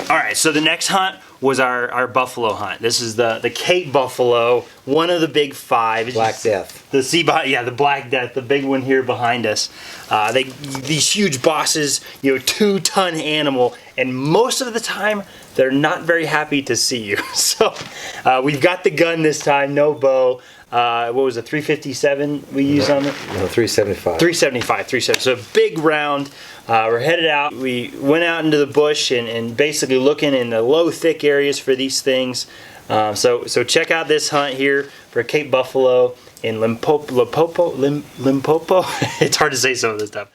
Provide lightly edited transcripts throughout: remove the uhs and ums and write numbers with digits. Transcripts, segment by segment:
All right, so the next hunt was our buffalo hunt. This is the Cape buffalo, one of the big five. Black Death. The the Black Death, the big one here behind us. These huge bosses, 2-ton animal, and most of the time they're not very happy to see you. So we've got the gun this time, no bow. What was it, 357 we used on it? No, 375. 375. So a big round. We're headed out. We went out into the bush and basically looking in the low, thick areas for these things. So check out this hunt here for Cape buffalo in Limpopo. It's hard to say some of this stuff.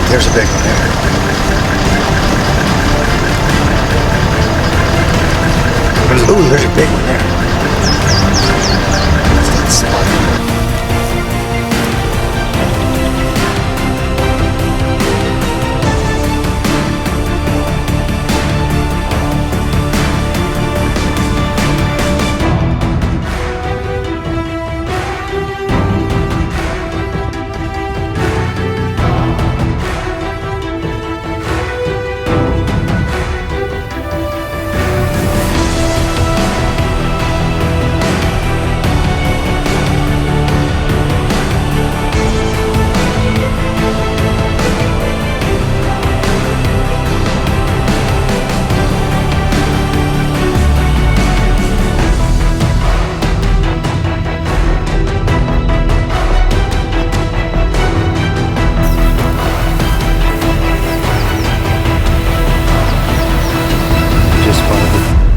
There's a big one there. Ooh, there's a big one there.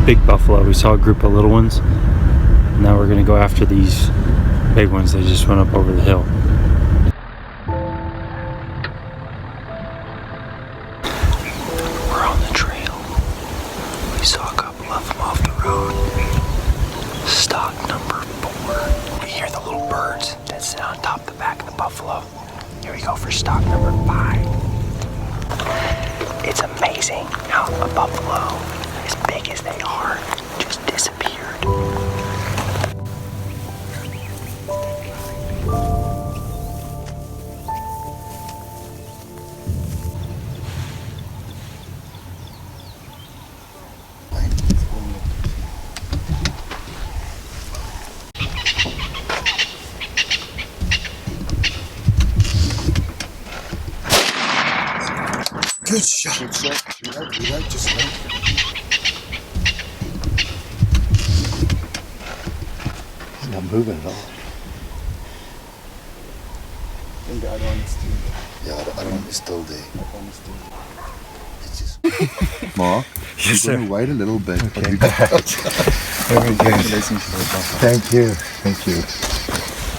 Big buffalo. We saw a group of little ones. Now we're gonna go after these big ones. They just went up over the hill. We're on the trail. We saw a couple of them off the road. Stock number 4. We hear the little birds that sit on top of the back of the buffalo. Here we go for stock number 5. It's amazing how a buffalo, as big as they are, just disappeared. Good shot. Good shot. You like just right. He's not moving at all. I think the other one is still there. Yeah, the other one is still there. That one is still there. It's just... Mark, Yes, you're going to wait a little bit. Okay. You got... Congratulations for the buffalo. Thank you. Thank you.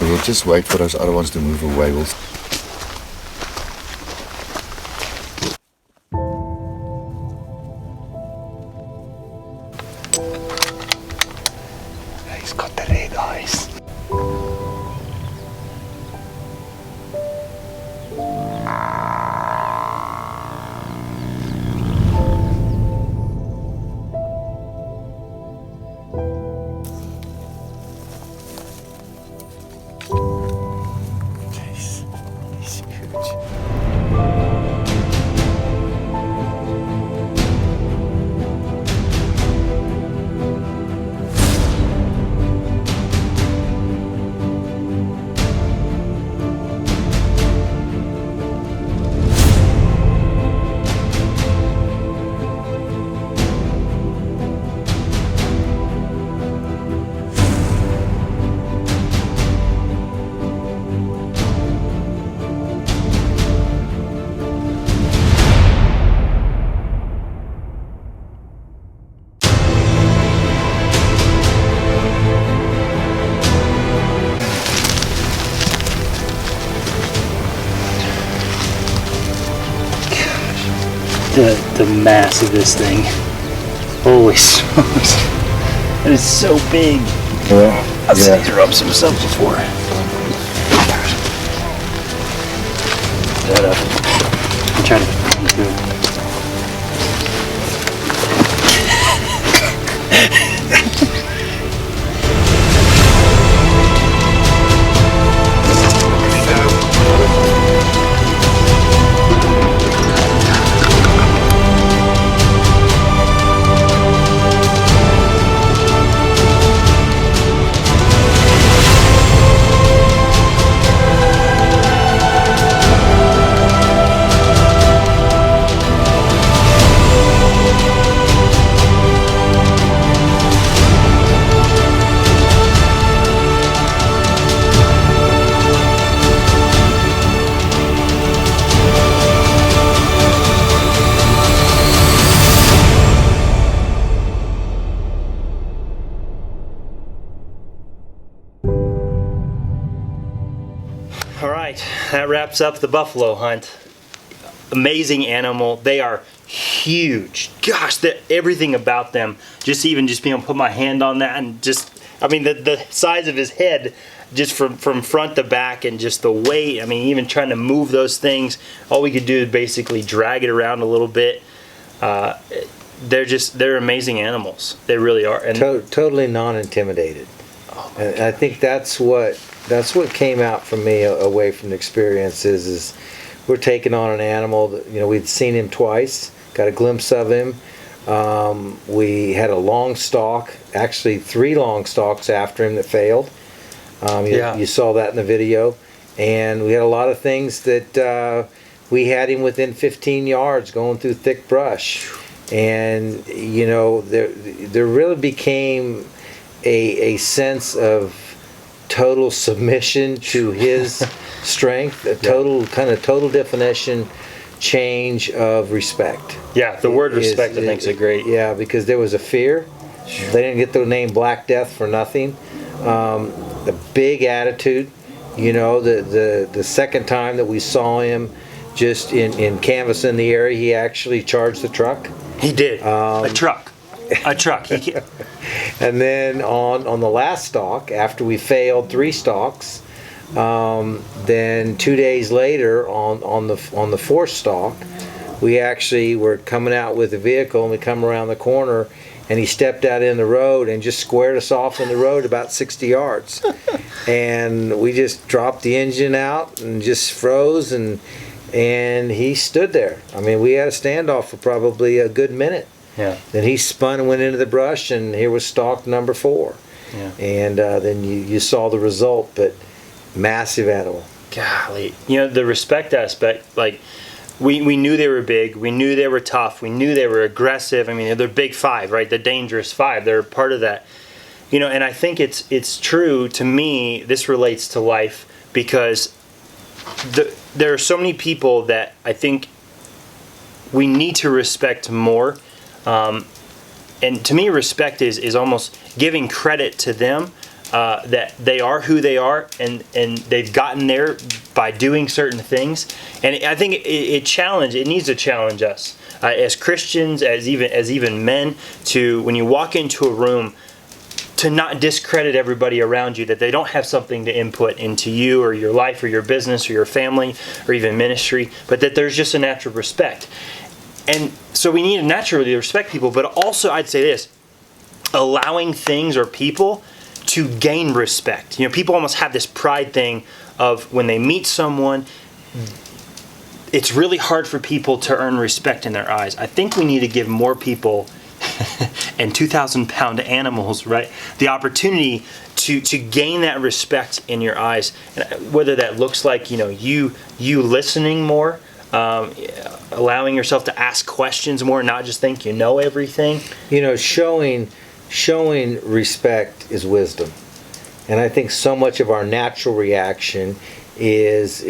We'll just wait for those other ones to move away. We'll... He's got the red eyes. the mass of this thing. Holy smokes. It is so big. Yeah. I've seen these rubs himself before. That up. I'm trying to come through. All right, that wraps up the buffalo hunt. Amazing animal. They are huge. Gosh, everything about them. Just being able to put my hand on that and the size of his head, just from front to back, and just the weight. I mean, even trying to move those things, all we could do is basically drag it around a little bit. They're amazing animals. They really are. And totally non-intimidated. And I think that's what came out for me away from the experience is we're taking on an animal that, we'd seen him twice, got a glimpse of him. We had a long stalk, actually 3 long stalks after him that failed. You saw that in the video. And we had a lot of things that we had him within 15 yards going through thick brush. And, there really became a sense of total submission to his strength, a total definition change of respect. Yeah, the word respect I think is great. Yeah, because there was a fear. They didn't get the name Black Death for nothing. The big attitude. The second time that we saw him just in canvassing the area, he actually charged the truck. He did. A truck. And then on the last stalk, after we failed 3 stalks, then 2 days later on the 4th stalk, we actually were coming out with the vehicle, and we come around the corner, and he stepped out in the road and just squared us off in the road about 60 yards. And we just dropped the engine out and just froze, and he stood there. I mean, we had a standoff for probably a good minute. Yeah. Then he spun and went into the brush, and here was stalk number 4. Yeah. And then you saw the result, but massive animal. Golly. The respect aspect, like, we knew they were big, we knew they were tough, we knew they were aggressive. I mean, they're big 5, right? The dangerous 5. They're part of that. And I think it's true to me, this relates to life, because there are so many people that I think we need to respect more. And to me, respect is almost giving credit to them, that they are who they are, and they've gotten there by doing certain things. And I think it needs to challenge us as Christians, as even men, to, when you walk into a room, to not discredit everybody around you, that they don't have something to input into you or your life or your business or your family or even ministry, but that there's just a natural respect. And so we need to naturally respect people, but also I'd say this, allowing things or people to gain respect. People almost have this pride thing of when they meet someone, it's really hard for people to earn respect in their eyes. I think we need to give more people and 2,000-pound animals, right, the opportunity to gain that respect in your eyes. And whether that looks like, you listening more, allowing yourself to ask questions more, not just think you know everything. Showing respect is wisdom, and I think so much of our natural reaction is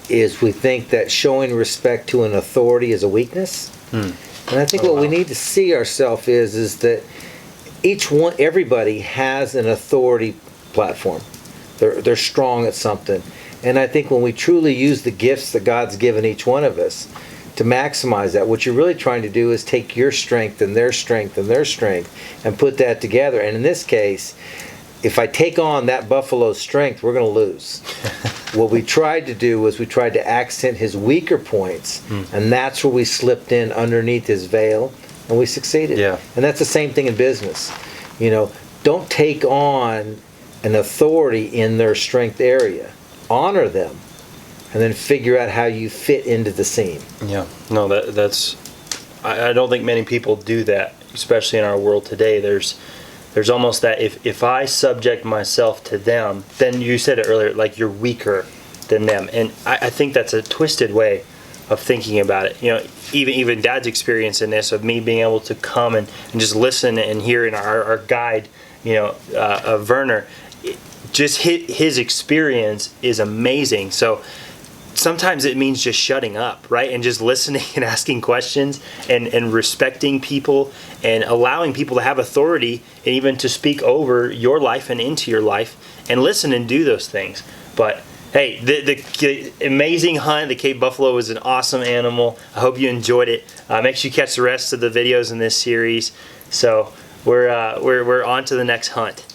we think that showing respect to an authority is a weakness. And I think what we need to see ourselves is that everybody has an authority platform. They're strong at something. And I think when we truly use the gifts that God's given each one of us to maximize that. What you're really trying to do is take your strength and their strength and their strength and put that together. And in this case, if I take on that buffalo's strength, we're going to lose. What we tried to do was we tried to accent his weaker points, and that's where we slipped in underneath his veil, and we succeeded. Yeah. And that's the same thing in business. You know, don't take on an authority in their strength area. Honor them, and then figure out how you fit into the scene. Yeah, no, that's. I don't think many people do that, especially in our world today. There's almost that if I subject myself to them, then you said it earlier, like you're weaker than them, and I think that's a twisted way of thinking about it. You know, even Dad's experience in this of me being able to come and just listen and hear in our guide, you know, Werner, just his experience is amazing. So sometimes it means just shutting up, right? And just listening and asking questions and respecting people and allowing people to have authority and even to speak over your life and into your life and listen and do those things. But hey, the amazing hunt, the Cape Buffalo was an awesome animal. I hope you enjoyed it. Make sure you catch the rest of the videos in this series. So we're on to the next hunt.